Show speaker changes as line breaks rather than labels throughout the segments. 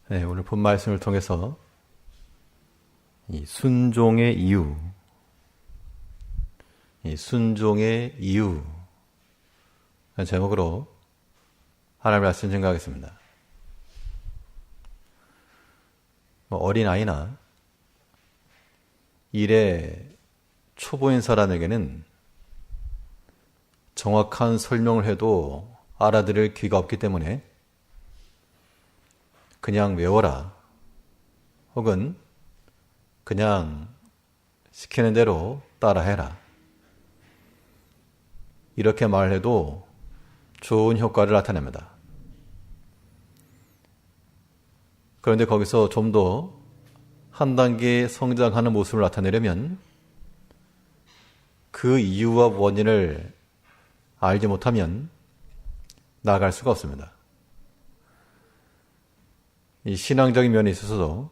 네, 오늘 본 말씀을 통해서 이 순종의 이유, 순종의 이유 제목으로 하나님의 말씀 증거하겠습니다. 어린아이나 일의 초보인 사람에게는 정확한 설명을 해도 알아들을 귀가 없기 때문에 그냥 외워라 혹은 그냥 시키는 대로 따라해라 이렇게 말해도 좋은 효과를 나타냅니다. 그런데 거기서 좀 더 한 단계 성장하는 모습을 나타내려면 그 이유와 원인을 알지 못하면 나아갈 수가 없습니다. 이 신앙적인 면에 있어서도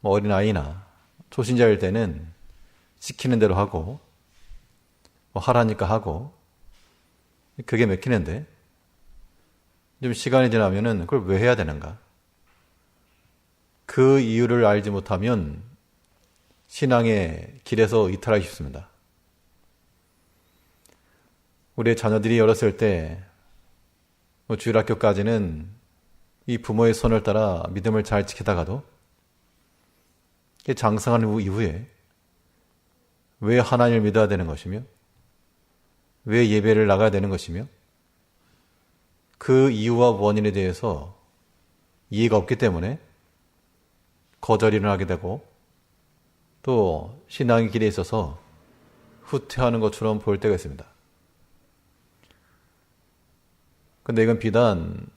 어린아이나 초신자일 때는 시키는 대로 하고 하라니까 하고 그게 맥히는데 좀 시간이 지나면은 그걸 왜 해야 되는가? 그 이유를 알지 못하면 신앙의 길에서 이탈하기 쉽습니다. 우리의 자녀들이 어렸을 때 주일학교까지는 이 부모의 손을 따라 믿음을 잘 지키다가도 장성한 이후에 왜 하나님을 믿어야 되는 것이며 왜 예배를 나가야 되는 것이며 그 이유와 원인에 대해서 이해가 없기 때문에 거절을 하게 되고 또 신앙의 길에 있어서 후퇴하는 것처럼 보일 때가 있습니다. 그런데 이건 비단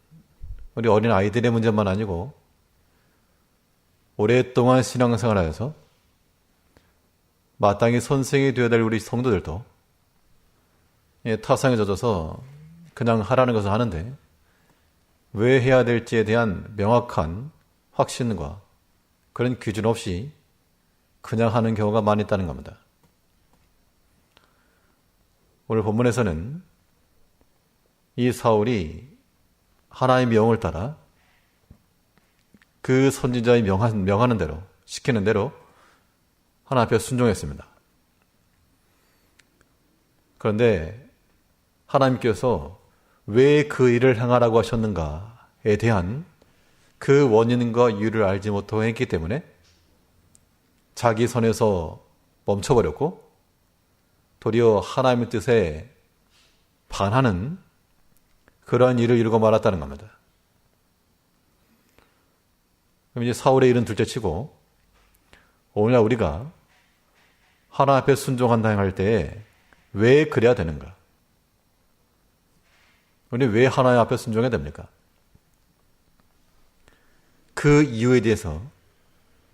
우리 어린 아이들의 문제만 아니고 오랫동안 신앙생활하여서 마땅히 선생이 되어야 될 우리 성도들도 타성에 젖어서 그냥 하라는 것을 하는데 왜 해야 될지에 대한 명확한 확신과 그런 기준 없이 그냥 하는 경우가 많이 있다는 겁니다. 오늘 본문에서는 이 사울이 하나님의 명을 따라 그 선지자의 명하는 대로 시키는 대로 하나님 앞에 순종했습니다. 그런데 하나님께서 왜 그 일을 행하라고 하셨는가에 대한 그 원인과 이유를 알지 못하고 했기 때문에 자기 선에서 멈춰버렸고 도리어 하나님의 뜻에 반하는 그러한 일을 이루고 말았다는 겁니다. 그럼 이제 사울의 일은 둘째치고 오늘날 우리가 하나님 앞에 순종한다 할 때에 왜 그래야 되는가? 우리 왜 하나님 앞에 순종해야 됩니까? 그 이유에 대해서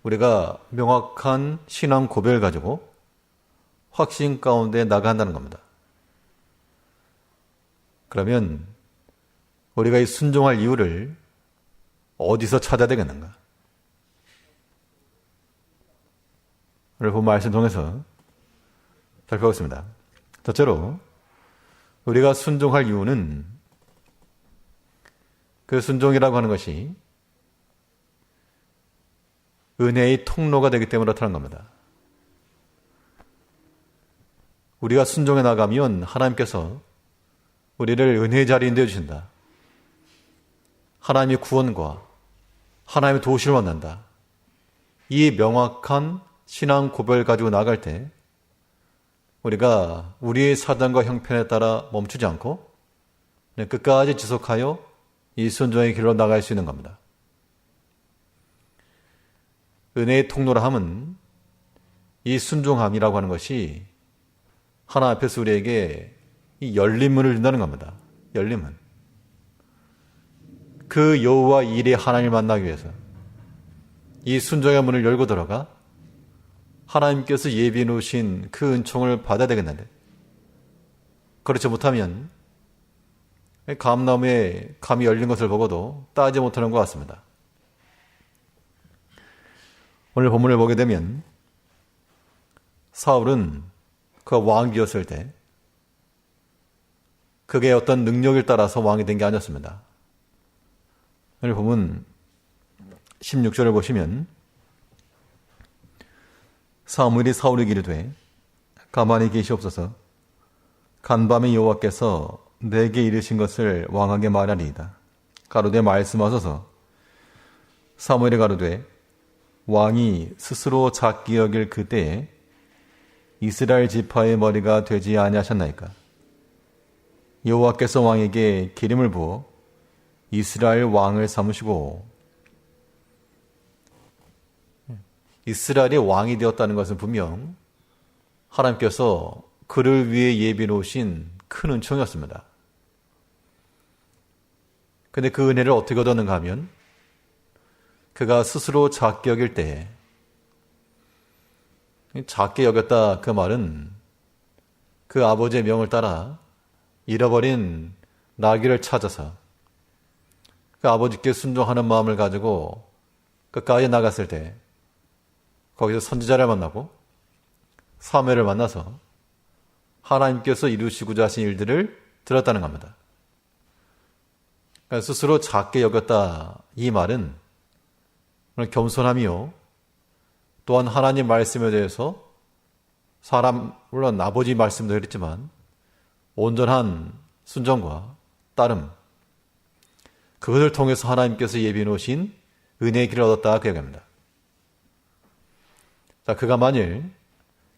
우리가 명확한 신앙 고백을 가지고 확신 가운데 나간다는 겁니다. 그러면 우리가 이 순종할 이유를 어디서 찾아야 되겠는가? 오늘 본 말씀 통해서 살펴보겠습니다. 첫째로 우리가 순종할 이유는 그 순종이라고 하는 것이 은혜의 통로가 되기 때문에 나타난 겁니다. 우리가 순종해 나가면 하나님께서 우리를 은혜의 자리에 인도해 주신다. 하나님의 구원과 하나님의 도우심을 만난다. 이 명확한 신앙 고백을 가지고 나갈 때 우리가 우리의 사정과 형편에 따라 멈추지 않고 끝까지 지속하여 이 순종의 길로 나갈 수 있는 겁니다. 은혜의 통로라 함은 이 순종함이라고 하는 것이 하나님 앞에서 우리에게 이 열린 문을 준다는 겁니다. 열린 문. 그 여호와 일의 하나님을 만나기 위해서 이 순종의 문을 열고 들어가 하나님께서 예비해 놓으신 그 은총을 받아야 되겠는데 그렇지 못하면 감나무에 감이 열린 것을 보고도 따지 못하는 것 같습니다. 오늘 본문을 보게 되면 사울은 그 왕이었을 때 그게 어떤 능력을 따라서 왕이 된 게 아니었습니다. 오늘 보면 16절을 보시면 사무엘이 사울에게 이르되 가만히 계시옵소서. 간밤에 여호와께서 내게 이르신 것을 왕에게 말하리이다. 가로되 말씀하소서. 사무엘이 가로되 왕이 스스로 작게 여길 그때에 이스라엘 지파의 머리가 되지 아니하셨나이까. 여호와께서 왕에게 기름을 부어 이스라엘 왕을 삼으시고, 이스라엘의 왕이 되었다는 것은 분명 하나님께서 그를 위해 예비해 놓으신 큰 은총이었습니다. 근데 그 은혜를 어떻게 얻었는가 하면 그가 스스로 작게 여길 때에, 작게 여겼다 그 말은 그 아버지의 명을 따라 잃어버린 나귀를 찾아서 그 아버지께 순종하는 마음을 가지고 끝까지 나갔을 때 거기서 선지자를 만나고 사무엘을 만나서 하나님께서 이루시고자 하신 일들을 들었다는 겁니다. 그러니까 스스로 작게 여겼다 이 말은 겸손함이요, 또한 하나님 말씀에 대해서 물론 아버지 말씀도 했지만 온전한 순종과 따름, 그것을 통해서 하나님께서 예비해 놓으신 은혜의 길을 얻었다 그 얘기입니다. 자, 그가 만일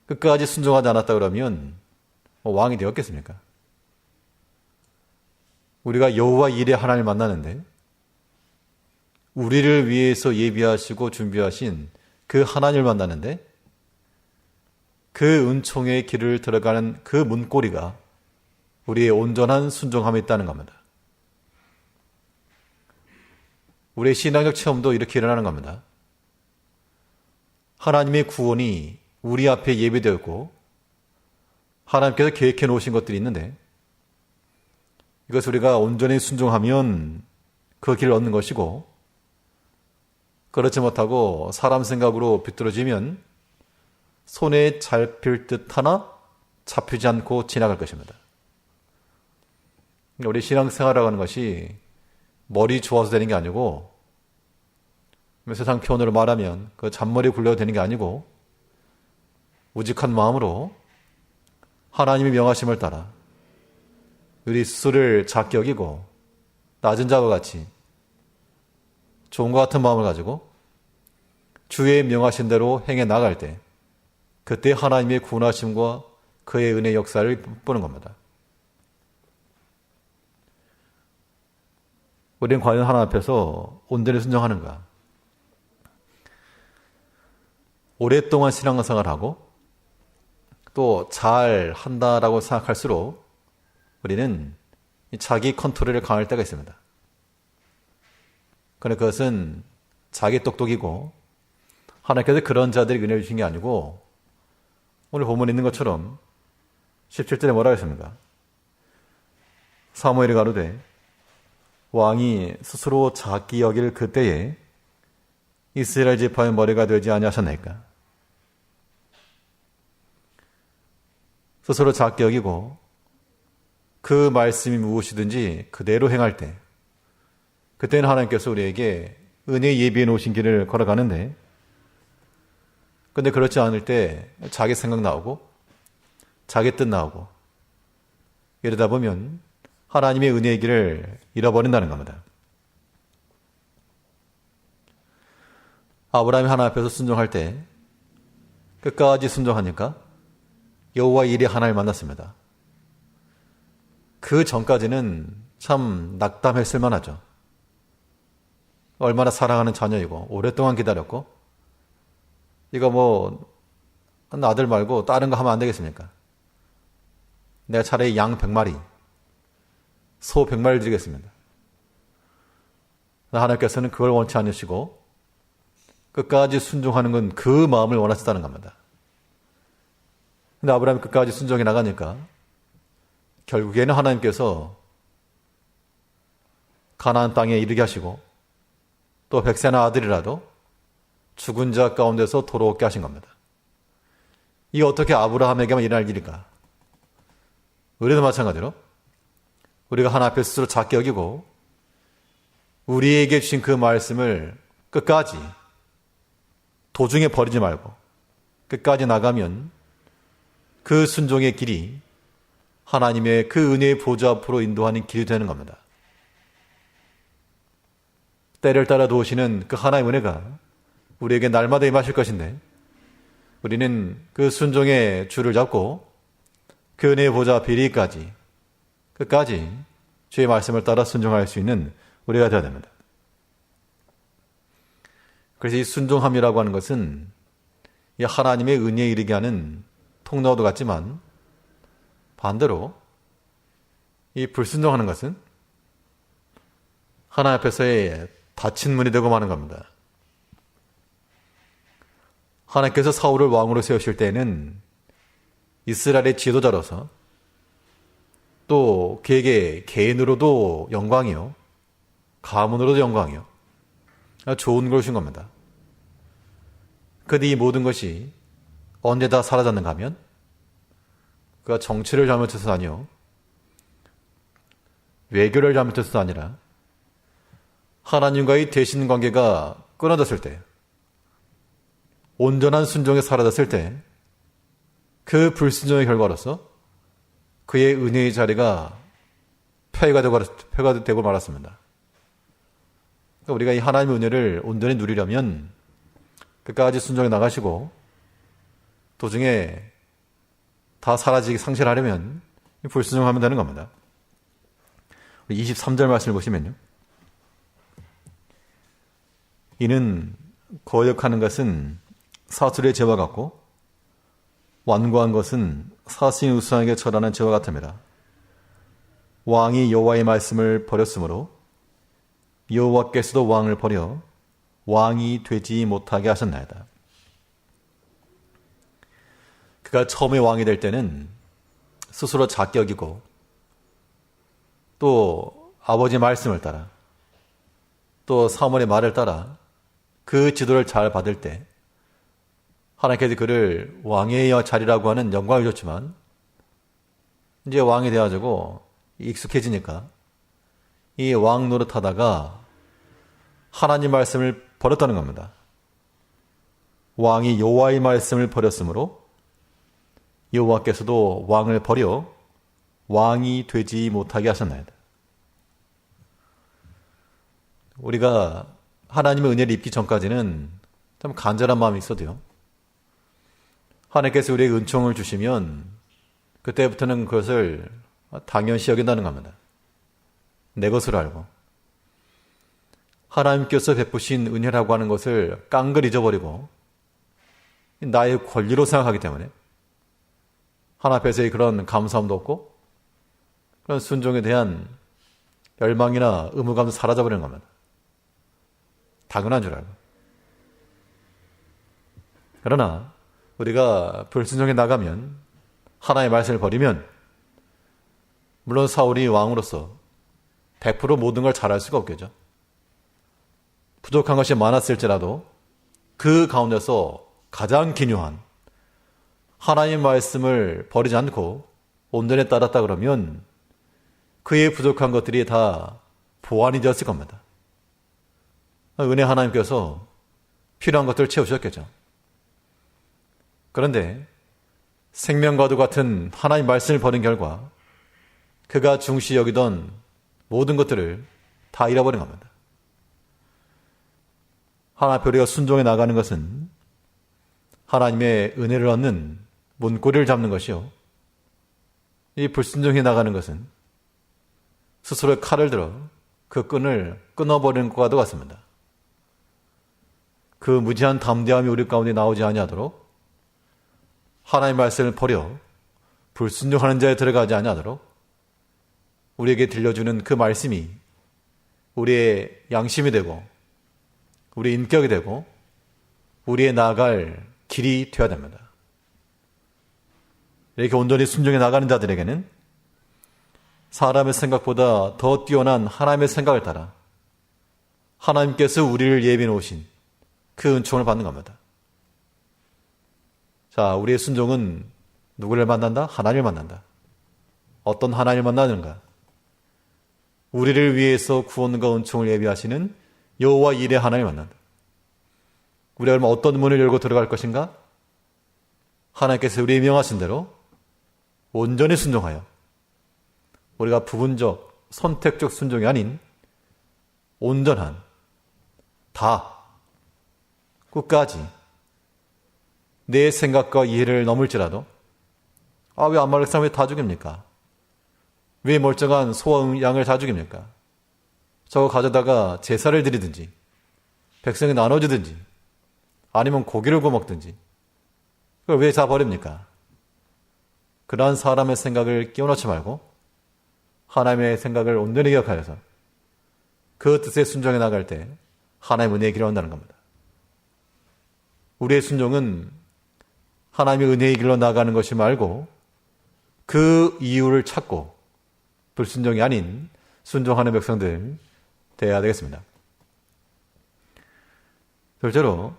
끝까지 순종하지 않았다 그러면 왕이 되었겠습니까? 우리가 여호와 일의 하나님을 만나는데 우리를 위해서 예비하시고 준비하신 그 하나님을 만나는데 그 은총의 길을 들어가는 그 문고리가 우리의 온전한 순종함에 있다는 겁니다. 우리의 신앙적 체험도 이렇게 일어나는 겁니다. 하나님의 구원이 우리 앞에 예비되었고 하나님께서 계획해 놓으신 것들이 있는데 이것을 우리가 온전히 순종하면 그 길을 얻는 것이고, 그렇지 못하고 사람 생각으로 비뚤어지면 손에 잡힐 듯 하나 잡히지 않고 지나갈 것입니다. 우리 신앙생활이라고 하는 것이 머리 좋아서 되는 게 아니고, 세상 표현으로 말하면 그 잔머리 굴려도 되는 게 아니고, 우직한 마음으로 하나님의 명하심을 따라 우리 스스로를 작게 여기고 낮은 자와 같이 좋은 것 같은 마음을 가지고 주의 명하신 대로 행해 나갈 때, 그때 하나님의 구원하심과 그의 은혜 역사를 보는 겁니다. 우리는 과연 하나님 앞에서 온전히 순종하는가? 오랫동안 신앙생활하고 또 잘 한다라고 생각할수록 우리는 자기 컨트롤을 강할 때가 있습니다. 그런데 그것은 자기 똑똑이고 하나님께서 그런 자들이 은혜를 주신 게 아니고, 오늘 본문에 있는 것처럼 17절에 뭐라고 했습니까? 사무엘이 가로되 왕이 스스로 작게 여길 그때에 이스라엘 지파의 머리가 되지 아니하셨나이까. 스스로 작게 여기고 그 말씀이 무엇이든지 그대로 행할 때, 그때는 하나님께서 우리에게 은혜 예비해 놓으신 길을 걸어가는데, 근데 그렇지 않을 때 자기 생각 나오고 자기 뜻 나오고 이러다 보면 하나님의 은혜의 길을 잃어버린다는 겁니다. 아브라함이 하나님 앞에서 순종할 때 끝까지 순종하니까 여호와 일의 하나님을 만났습니다. 그 전까지는 참 낙담했을 만하죠. 얼마나 사랑하는 자녀이고 오랫동안 기다렸고, 이거 아들 말고 다른 거 하면 안 되겠습니까? 내가 차라리 양 100마리, 소 100마리 드리겠습니다. 하나님께서는 그걸 원치 않으시고 끝까지 순종하는 건 그 마음을 원하셨다는 겁니다. 근데 아브라함이 끝까지 순종해 나가니까 결국에는 하나님께서 가나안 땅에 이르게 하시고 또 백세나 아들이라도 죽은 자 가운데서 돌아오게 하신 겁니다. 이게 어떻게 아브라함에게만 일어날 일일까? 우리도 마찬가지로 우리가 하나님 앞에 스스로 작게 여기고 우리에게 주신 그 말씀을 끝까지 도중에 버리지 말고 끝까지 나가면 그 순종의 길이 하나님의 그 은혜의 보좌 앞으로 인도하는 길이 되는 겁니다. 때를 따라 도우시는 그 하나님의 은혜가 우리에게 날마다 임하실 것인데 우리는 그 순종의 줄을 잡고 그 은혜의 보좌 앞에 이르기까지 끝까지 주의 말씀을 따라 순종할 수 있는 우리가 되어야 됩니다. 그래서 이 순종함이라고 하는 것은 이 하나님의 은혜에 이르게 하는 통로도 같지만 반대로 이 불순종하는 것은 하나님 앞에서의 닫힌 문이 되고 마는 겁니다. 하나님께서 사울을 왕으로 세우실 때에는 이스라엘의 지도자로서 또 그에게 개인으로도 영광이요 가문으로도 영광이요 좋은 걸 준 겁니다. 그런데 이 모든 것이 언제 다 사라졌는가 하면 그가 정치를 잘못해서도 아니요 외교를 잘못해서도 아니라 하나님과의 대신 관계가 끊어졌을 때 온전한 순종에 사라졌을 때 그 불순종의 결과로서 그의 은혜의 자리가 폐가 되고 말았습니다. 그러니까 우리가 이 하나님의 은혜를 온전히 누리려면 끝까지 순종해 나가시고 도중에 다 사라지게 상실하려면 불순종하면 되는 겁니다. 23절 말씀을 보시면요. 이는 거역하는 것은 사술의 죄와 같고 완고한 것은 사신 우상에게 절하는 죄와 같음이라. 왕이 여호와의 말씀을 버렸으므로 여호와께서도 왕을 버려 왕이 되지 못하게 하셨나이다. 그가 처음에 왕이 될 때는 스스로 작게 여기고 또 아버지의 말씀을 따라 또 사모의 말을 따라 그 지도를 잘 받을 때 하나님께서 그를 왕의 자리라고 하는 영광을 줬지만 이제 왕이 되어가지고 익숙해지니까 이 왕 노릇하다가 하나님 말씀을 버렸다는 겁니다. 왕이 여호와의 말씀을 버렸으므로 여호와께서도 왕을 버려 왕이 되지 못하게 하셨나이다. 우리가 하나님의 은혜를 입기 전까지는 참 간절한 마음이 있어도요. 하나님께서 우리에게 은총을 주시면 그때부터는 그것을 당연시 여긴다는 겁니다. 내 것으로 알고. 하나님께서 베푸신 은혜라고 하는 것을 깡글 잊어버리고 나의 권리로 생각하기 때문에 하나님 앞에서의 그런 감사함도 없고 그런 순종에 대한 열망이나 의무감도 사라져버리는 겁니다. 당연한 줄 알고. 그러나 우리가 불순종에 나가면 하나님의 말씀을 버리면 물론 사울이 왕으로서 100% 모든 걸 잘할 수가 없겠죠. 부족한 것이 많았을지라도 그 가운데서 가장 기묘한 하나님의 말씀을 버리지 않고 온전히 따랐다 그러면 그의 부족한 것들이 다 보완이 되었을 겁니다. 은혜 하나님께서 필요한 것들을 채우셨겠죠. 그런데 생명과도 같은 하나님 말씀을 버린 결과 그가 중시 여기던 모든 것들을 다 잃어버린 겁니다. 하나님 앞에 우리가 순종해 나가는 것은 하나님의 은혜를 얻는 문고리를 잡는 것이요. 이 불순종해 나가는 것은 스스로의 칼을 들어 그 끈을 끊어버리는 것과도 같습니다. 그 무지한 담대함이 우리 가운데 나오지 아니하도록 하나님의 말씀을 버려 불순종하는 자에 들어가지 아니하도록 우리에게 들려주는 그 말씀이 우리의 양심이 되고 우리의 인격이 되고 우리의 나아갈 길이 되어야 됩니다. 이렇게 온전히 순종해 나가는 자들에게는 사람의 생각보다 더 뛰어난 하나님의 생각을 따라 하나님께서 우리를 예비해 놓으신 그 은총을 받는 겁니다. 자, 우리의 순종은 누구를 만난다? 하나님을 만난다. 어떤 하나님을 만나는가? 우리를 위해서 구원과 은총을 예비하시는 여호와 일의 하나님을 만난다. 우리가 그러면 어떤 문을 열고 들어갈 것인가? 하나님께서 우리의 명하신 대로 온전히 순종하여 우리가 부분적, 선택적 순종이 아닌 온전한, 다, 끝까지 내 생각과 이해를 넘을지라도 왜 아말렉 사람을 다 죽입니까? 왜 멀쩡한 소와 양을 다 죽입니까? 저거 가져다가 제사를 드리든지 백성이 나눠주든지 아니면 고기를 구워 먹든지 그걸 왜 다 버립니까? 그러한 사람의 생각을 끼워넣지 말고 하나님의 생각을 온전히 기억하여서 그 뜻에 순종해 나갈 때 하나님의 은혜의 길로 한다는 겁니다. 우리의 순종은 하나님의 은혜의 길로 나가는 것이 말고 그 이유를 찾고 불순종이 아닌 순종하는 백성들 되어야 되겠습니다. 둘째로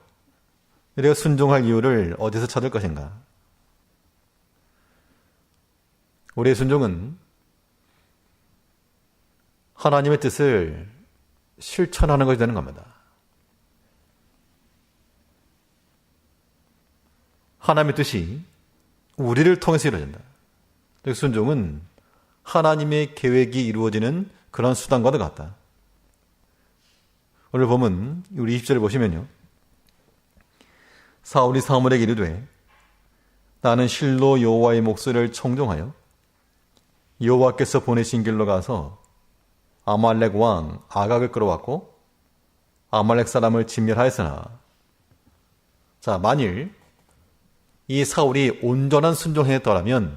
우리가 순종할 이유를 어디서 찾을 것인가? 우리의 순종은 하나님의 뜻을 실천하는 것이 되는 겁니다. 하나님의 뜻이 우리를 통해서 이루어진다. 순종은 하나님의 계획이 이루어지는 그런 수단과도 같다. 오늘 보면 우리 20절을 보시면요. 사울이 사무엘에게 이르되 나는 실로 여호와의 목소리를 청종하여 여호와께서 보내신 길로 가서 아말렉 왕 아각을 끌어왔고 아말렉 사람을 진멸하였으나 자, 만일 이 사울이 온전한 순종했더라면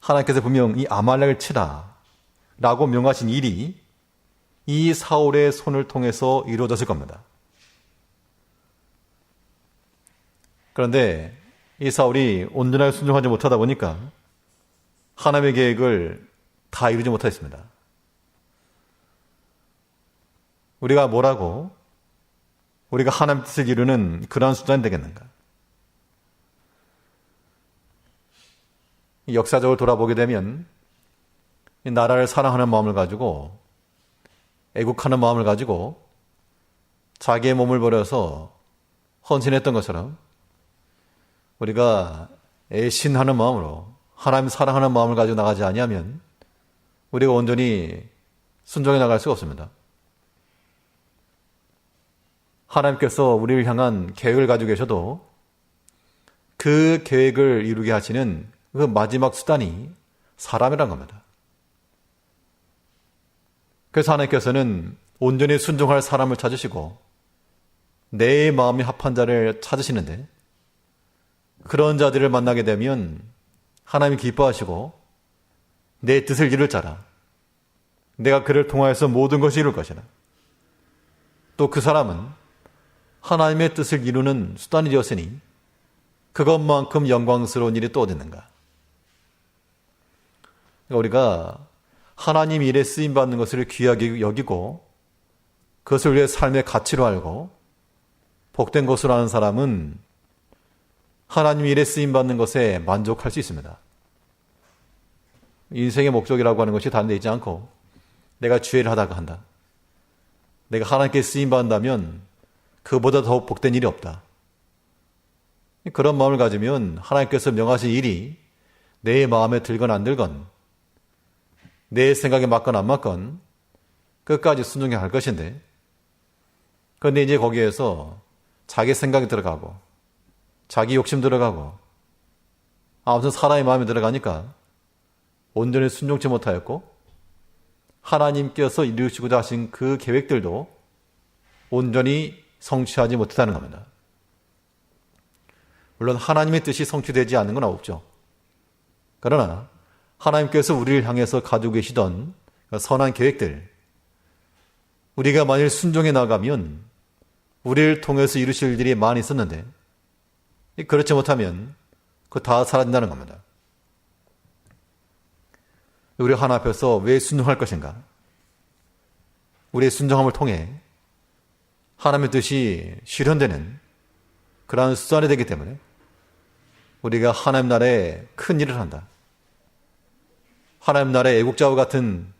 하나님께서 분명 이 아말렉을 치라 라고 명하신 일이 이 사울의 손을 통해서 이루어졌을 겁니다. 그런데 이 사울이 온전하게 순종하지 못하다 보니까 하나님의 계획을 다 이루지 못했습니다. 우리가 뭐라고 우리가 하나님의 뜻을 이루는 그러한 수단이 되겠는가? 역사적으로 돌아보게 되면 이 나라를 사랑하는 마음을 가지고 애국하는 마음을 가지고 자기의 몸을 버려서 헌신했던 것처럼 우리가 애신하는 마음으로 하나님 사랑하는 마음을 가지고 나가지 아니하면 우리가 온전히 순종해 나갈 수가 없습니다. 하나님께서 우리를 향한 계획을 가지고 계셔도 그 계획을 이루게 하시는 그 마지막 수단이 사람이란 겁니다. 그래서 하나님께서는 온전히 순종할 사람을 찾으시고 내 마음이 합한 자를 찾으시는데 그런 자들을 만나게 되면 하나님이 기뻐하시고 내 뜻을 이룰 자라 내가 그를 통하여서 모든 것을 이룰 것이라 또 그 사람은 하나님의 뜻을 이루는 수단이 되었으니 그것만큼 영광스러운 일이 또 어딨는가? 그러니까 우리가 하나님 일에 쓰임받는 것을 귀하게 여기고 그것을 우리의 삶의 가치로 알고 복된 것으로 아는 사람은 하나님 일에 쓰임받는 것에 만족할 수 있습니다. 인생의 목적이라고 하는 것이 다른 데 있지 않고 내가 주의를 하다가 한다. 내가 하나님께 쓰임받는다면 그보다 더욱 복된 일이 없다. 그런 마음을 가지면 하나님께서 명하신 일이 내 마음에 들건 안 들건 내 생각에 맞건 안 맞건 끝까지 순종해 갈 것인데 그런데 이제 거기에서 자기 생각이 들어가고 자기 욕심 들어가고 아무튼 사람의 마음이 들어가니까 온전히 순종치 못하였고 하나님께서 이루시고자 하신 그 계획들도 온전히 성취하지 못했다는 겁니다. 물론 하나님의 뜻이 성취되지 않는 건 없죠. 그러나 하나님께서 우리를 향해서 가지고 계시던 선한 계획들 우리가 만일 순종해 나가면 우리를 통해서 이루실 일들이 많이 있었는데 그렇지 못하면 그거 다 사라진다는 겁니다. 우리가 하나님 앞에서 왜 순종할 것인가? 우리의 순종함을 통해 하나님의 뜻이 실현되는 그러한 수단이 되기 때문에 우리가 하나님 나라에 큰 일을 한다. 하나님 나라의 애국자와 같은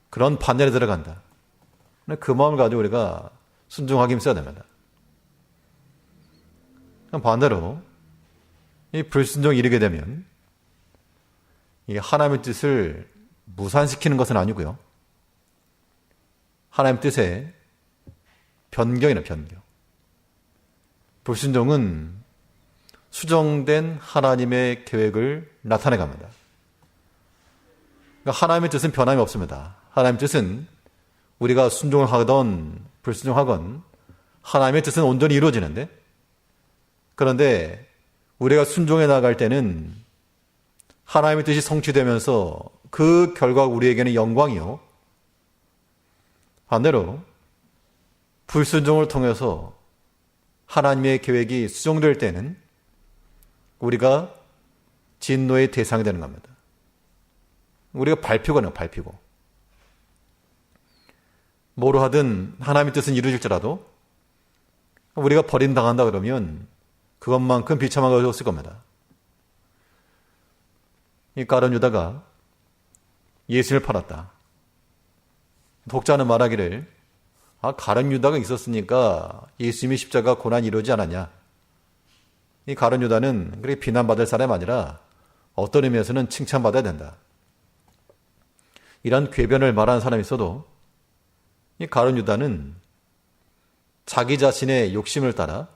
그런 반열에 들어간다. 그 마음을 가지고 우리가 순종하기 힘써야 됩니다. 반대로 이 불순종이 이르게 되면 이 하나님의 뜻을 무산시키는 것은 아니고요. 하나님의 뜻에 변경이나 변경. 불순종은 수정된 하나님의 계획을 나타내 갑니다. 그러니까 하나님의 뜻은 변함이 없습니다. 하나님의 뜻은 우리가 순종을 하건 불순종하건 하나님의 뜻은 온전히 이루어지는데, 그런데 우리가 순종해 나갈 때는 하나님의 뜻이 성취되면서 그 결과 우리에게는 영광이요, 반대로 불순종을 통해서 하나님의 계획이 수정될 때는 우리가 진노의 대상이 되는 겁니다. 우리가 밟히거나 밟히고, 뭐로 하든 하나님의 뜻은 이루어질지라도 우리가 버림당한다 그러면 그것만큼 비참한 것이 없을 겁니다. 이 가룟 유다가 예수를 팔았다. 독자는 말하기를, 가룟 유다가 있었으니까 예수님의 십자가 고난이 이루어지지 않았냐. 이 가룟 유다는 그렇게 비난받을 사람이 아니라 어떤 의미에서는 칭찬받아야 된다. 이런 궤변을 말하는 사람이 있어도 이 가룟 유다는 자기 자신의 욕심을 따라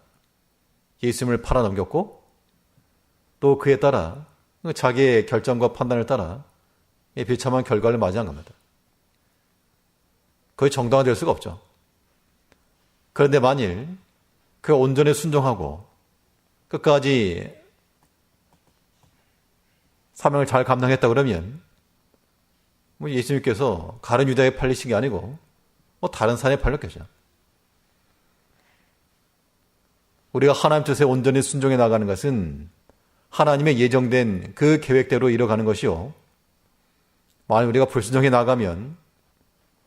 예수님을 팔아넘겼고, 또 그에 따라 자기의 결정과 판단을 따라 이 비참한 결과를 맞이한 겁니다. 거의 정당화 될 수가 없죠. 그런데 만일 그 온전히 순종하고 끝까지 사명을 잘 감당했다 그러면 예수님께서 가룟 유다에 팔리신 게 아니고 다른 산에 팔렸겠죠. 우리가 하나님 뜻에 온전히 순종해 나가는 것은 하나님의 예정된 그 계획대로 이뤄가는 것이요, 만약 우리가 불순종해 나가면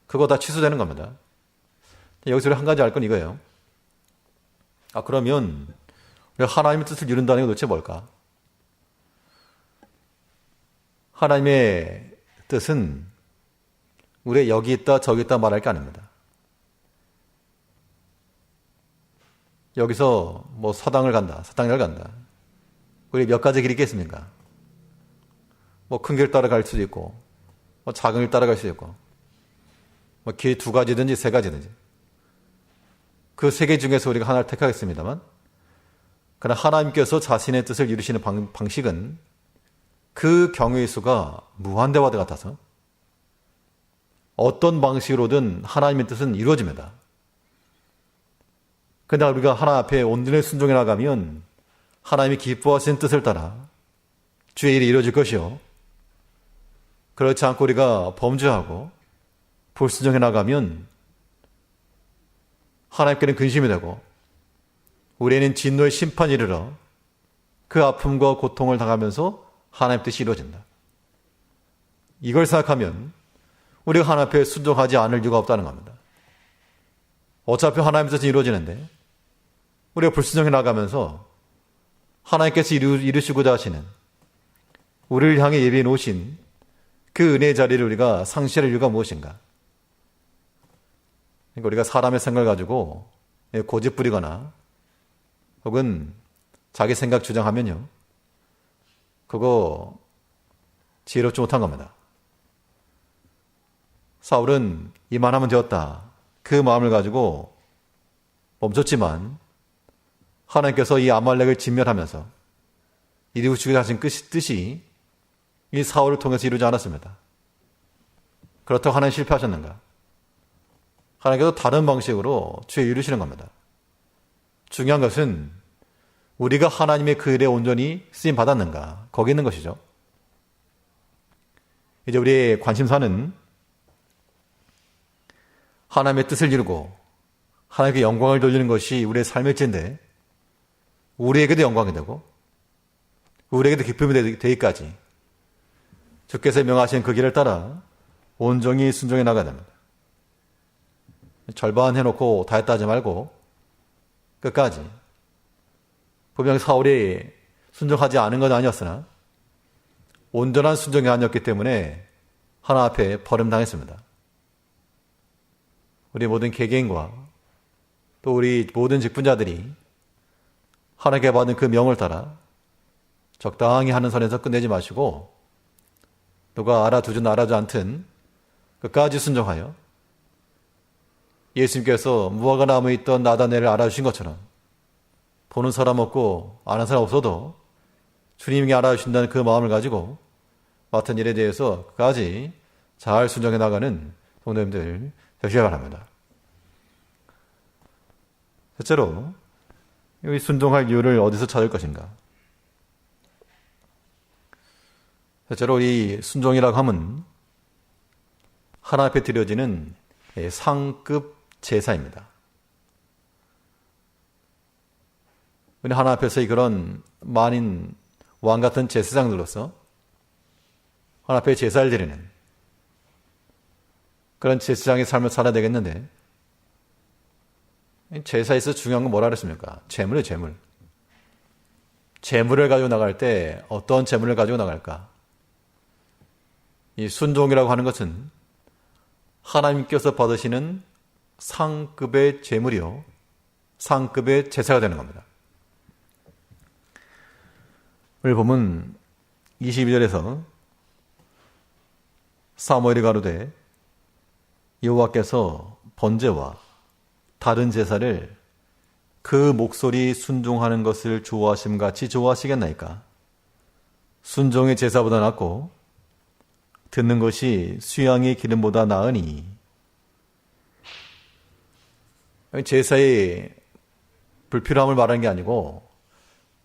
그거 다 취소되는 겁니다. 여기서 우리 한 가지 알 건 이거예요. 그러면 우리가 하나님의 뜻을 이룬다는 게 도대체 뭘까? 하나님의 뜻은 우리가 여기 있다 저기 있다 말할 게 아닙니다. 여기서 서당을 간다, 사당을 간다. 우리 몇 가지 길이 있겠습니까? 큰 길 따라갈 수도 있고, 작은 길 따라갈 수도 있고, 길 두 가지든지 세 가지든지. 그 세 개 중에서 우리가 하나를 택하겠습니다만, 그러나 하나님께서 자신의 뜻을 이루시는 방식은 그 경우의 수가 무한대와 같아서 어떤 방식으로든 하나님의 뜻은 이루어집니다. 그러나 우리가 하나 앞에 온전히 순종해 나가면 하나님이 기뻐하시는 뜻을 따라 주의 일이 이루어질 것이요, 그렇지 않고 우리가 범죄하고 불순종해 나가면 하나님께는 근심이 되고 우리는 진노의 심판이 이르러 그 아픔과 고통을 당하면서 하나님 뜻이 이루어진다. 이걸 생각하면 우리가 하나님 앞에 순종하지 않을 이유가 없다는 겁니다. 어차피 하나님 뜻이 이루어지는데 우리가 불순종해 나가면서 하나님께서 이루시고자 하시는, 우리를 향해 예비해 놓으신 그 은혜의 자리를 우리가 상실할 이유가 무엇인가? 그러니까 우리가 사람의 생각을 가지고 고집 부리거나 혹은 자기 생각 주장하면요, 그거 지혜롭지 못한 겁니다. 사울은 이만하면 되었다, 그 마음을 가지고 멈췄지만 하나님께서 이 아말렉을 진멸하면서 이루시고자 하신 뜻이 이 사울을 통해서 이루지 않았습니다. 그렇다고 하나님 실패하셨는가? 하나님께서 다른 방식으로 죄 이루시는 겁니다. 중요한 것은 우리가 하나님의 그 일에 온전히 쓰임 받았는가, 거기 있는 것이죠. 이제 우리의 관심사는 하나님의 뜻을 이루고 하나님께 영광을 돌리는 것이 우리의 삶의 질인데, 우리에게도 영광이 되고 우리에게도 기쁨이 되기까지 주께서 명하신 그 길을 따라 온전히 순종해 나가야 됩니다. 절반 해놓고 다 했다 하지 말고 끝까지. 분명 사울이 순종하지 않은 건 아니었으나 온전한 순종이 아니었기 때문에 하나 앞에 버림당했습니다. 우리 모든 개개인과 또 우리 모든 직분자들이 하나님께 받은 그 명을 따라 적당히 하는 선에서 끝내지 마시고 누가 알아두든 알아두지 않든 끝까지 순종하여 예수님께서 무화과 나무에 있던 나다네를 알아주신 것처럼 보는 사람 없고 아는 사람 없어도 주님이 알아주신다는 그 마음을 가지고 맡은 일에 대해서 끝까지 잘 순종해 나가는 성도님들 되시기 바랍니다. 첫째로 이 순종할 이유를 어디서 찾을 것인가? 첫째로 이 순종이라고 하면 하나님 앞에 드려지는 상급 제사입니다. 우리 하나님 앞에서의 그런 만인 왕 같은 제사장들로서 하나님 앞에 제사를 드리는 그런 제사장의 삶을 살아야 되겠는데 제사에서 중요한 건 뭐라 그랬습니까? 재물이에요, 재물. 재물을 가지고 나갈 때 어떤 재물을 가지고 나갈까? 이 순종이라고 하는 것은 하나님께서 받으시는 상급의 재물이요, 상급의 제사가 되는 겁니다. 오늘 보면 22절에서 사무엘이 가로되 여호와께서 번제와 다른 제사를 그 목소리 순종하는 것을 좋아하심 같이 좋아하시겠나이까? 순종의 제사보다 낫고 듣는 것이 수양의 기름보다 나으니. 제사의 불필요함을 말하는 게 아니고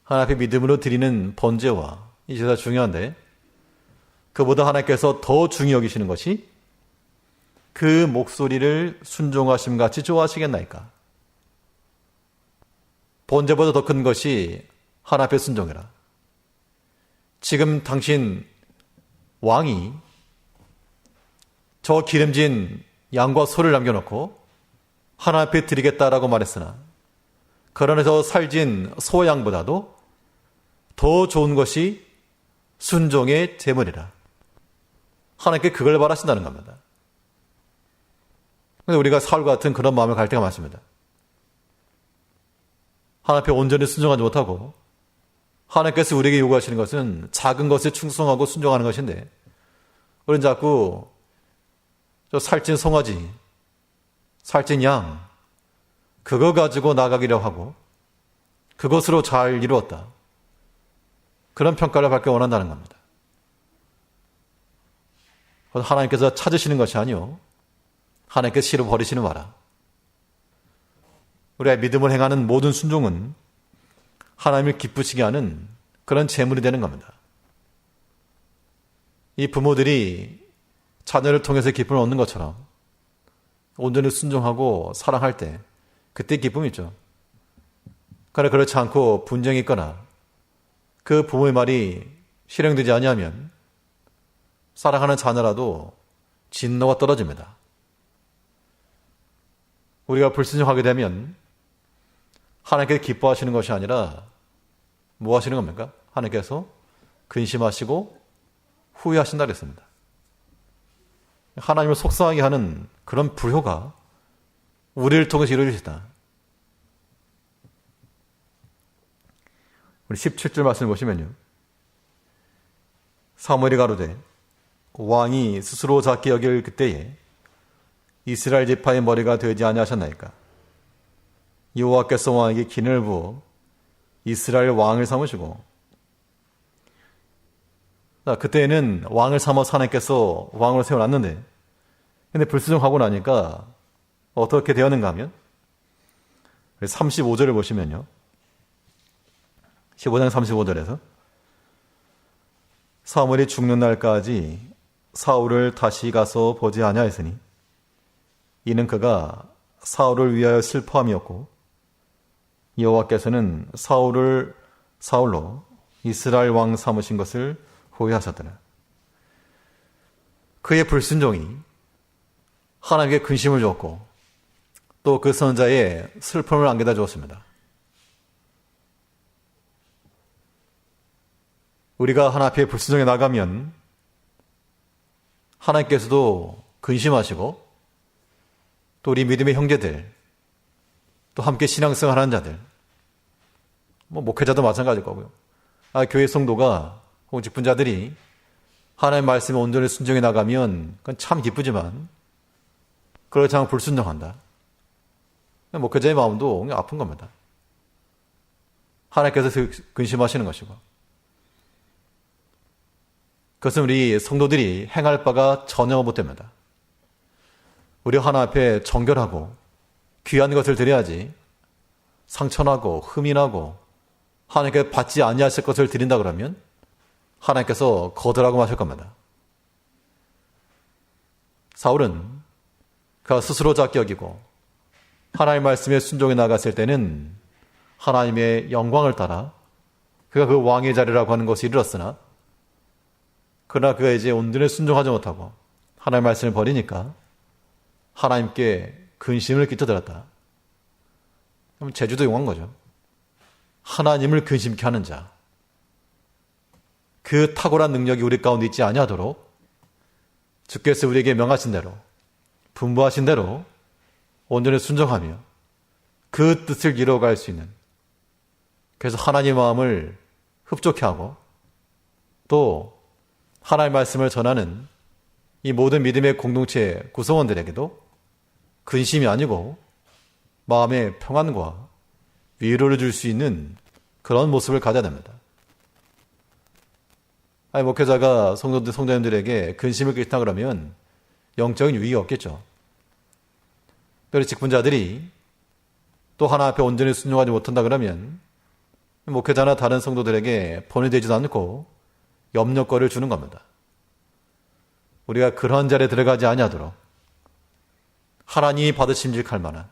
하나님 앞에 믿음으로 드리는 번제와 이 제사 중요한데 그보다 하나님께서 더 중히 여기시는 것이 그 목소리를 순종하심 같이 좋아하시겠나이까? 번제보다 더 큰 것이 하나님 앞에 순종해라. 지금 당신 왕이 저 기름진 양과 소를 남겨놓고 하나님 앞에 드리겠다라고 말했으나 그런에서 살진 소양보다도 더 좋은 것이 순종의 제물이라. 하나님께 그걸 바라신다는 겁니다. 근데 우리가 사울과 같은 그런 마음을 갈 때가 많습니다. 하나님 앞에 온전히 순종하지 못하고 하나님께서 우리에게 요구하시는 것은 작은 것에 충성하고 순종하는 것인데 우리는 자꾸 저 살찐 송아지, 살찐 양 그거 가지고 나가기로 하고 그것으로 잘 이루었다. 그런 평가를 받기 원한다는 겁니다. 하나님께서 찾으시는 것이 아니요 하나님께서 싫어 버리시는 바라. 우리가 믿음을 행하는 모든 순종은 하나님을 기쁘시게 하는 그런 제물이 되는 겁니다. 이 부모들이 자녀를 통해서 기쁨을 얻는 것처럼 온전히 순종하고 사랑할 때 그때 기쁨이 있죠. 그러나 그렇지 않고 분쟁이 있거나 그 부모의 말이 실행되지 아니하면 사랑하는 자녀라도 진노가 떨어집니다. 우리가 불순종하게 되면 하나님께서 기뻐하시는 것이 아니라 뭐 하시는 겁니까? 하나님께서 근심하시고 후회하신다 그랬습니다. 하나님을 속상하게 하는 그런 불효가 우리를 통해서 이루어지다. 우리 17절 말씀을 보시면요. 사무엘이 가로되 왕이 스스로 작게 여길 그때에 이스라엘 지파의 머리가 되지 아니하셨나이까? 여호와께서 왕에게 기능을 부어 이스라엘 왕을 삼으시고. 그때에는 왕을 삼아서 하나님께서 왕으로 세워놨는데 근데 불순종하고 나니까 어떻게 되었는가 하면 35절을 보시면요. 15장 35절에서 사무엘이 죽는 날까지 사울을 다시 가서 보지 아니하였으니 이는 그가 사울을 위하여 슬퍼함이었고 여호와께서는 사울로 이스라엘 왕 삼으신 것을 후회하셨더라. 그의 불순종이 하나님께 근심을 주었고 또 그 선자의 슬픔을 안겨다 주었습니다. 우리가 하나님 앞에 불순종해 나가면 하나님께서도 근심하시고 또 우리 믿음의 형제들 또 함께 신앙생활하는 자들 목회자도 마찬가지일 거고요. 교회 성도가 혹은 직분자들이 하나님의 말씀에 온전히 순종해 나가면 그건 참 기쁘지만 그렇지 않으면 불순종한다. 목회자의 마음도 아픈 겁니다. 하나님께서 근심하시는 것이고 그것은 우리 성도들이 행할 바가 전혀 못됩니다. 우리 하나님 앞에 정결하고 귀한 것을 드려야지 상처나고 흠이나고 하나님께 받지 아니하실 것을 드린다 그러면 하나님께서 거절하고 마실 겁니다. 사울은 그가 스스로 작게 여기고 하나님의 말씀에 순종해 나갔을 때는 하나님의 영광을 따라 그가 그 왕의 자리라고 하는 것을 이르렀으나 그러나 그가 이제 온전히 순종하지 못하고 하나님의 말씀을 버리니까 하나님께 근심을 끼쳐들었다. 그럼 제주도 용한 거죠. 하나님을 근심케 하는 자. 그 탁월한 능력이 우리 가운데 있지 아니하도록 주께서 우리에게 명하신 대로 분부하신 대로 온전히 순종하며 그 뜻을 이루어갈 수 있는 그래서 하나님의 마음을 흡족해 하고 또 하나님의 말씀을 전하는 이 모든 믿음의 공동체 구성원들에게도 근심이 아니고 마음의 평안과 위로를 줄 수 있는 그런 모습을 가져야 됩니다. 목회자가 성도님들에게 근심을 끼친다 그러면 영적인 유익이 없겠죠. 특별히 직분자들이 또 하나 앞에 온전히 순종하지 못한다 그러면 목회자나 다른 성도들에게 본이 되지도 않고 염려거리를 주는 겁니다. 우리가 그런 자리에 들어가지 아니하도록 하나님이 받으심직할 만한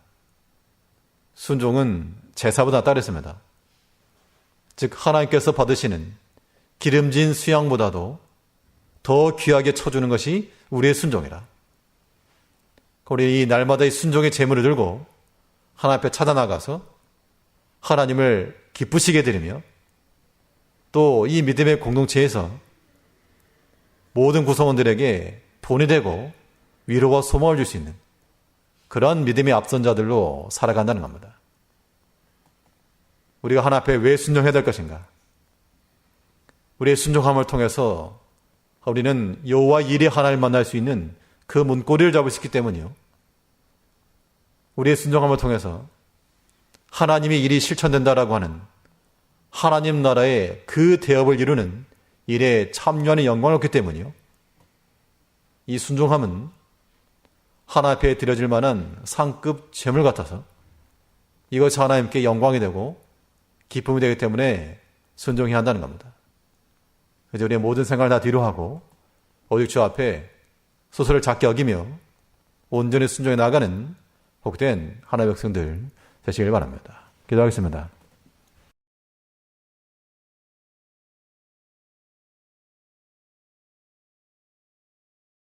순종은 제사보다 따르습니다. 즉 하나님께서 받으시는 기름진 수양보다도 더 귀하게 쳐주는 것이 우리의 순종이라. 우리 이 날마다의 순종의 제물을 들고 하나님 앞에 찾아나가서 하나님을 기쁘시게 드리며 또 이 믿음의 공동체에서 모든 구성원들에게 본이 되고 위로와 소망을 줄 수 있는 그런 믿음의 앞선자들로 살아간다는 겁니다. 우리가 하나님 앞에 왜 순종해야 될 것인가? 우리의 순종함을 통해서 우리는 여호와 일의 하나님을 만날 수 있는 그 문고리를 잡을 수 있기 때문이요. 우리의 순종함을 통해서 하나님의 일이 실천된다라고 하는 하나님 나라의 그 대업을 이루는 일에 참여하는 영광을 얻기 때문이요. 이 순종함은 하나님 앞에 드려질 만한 상급 재물 같아서 이것이 하나님께 영광이 되고 기쁨이 되기 때문에 순종해야 한다는 겁니다. 그래서 우리의 모든 생각을 다 뒤로 하고 오직 주 앞에 소설을 작게 여기며 온전히 순종해 나가는 복된 하나님의 백성들 되시길 바랍니다. 기도하겠습니다.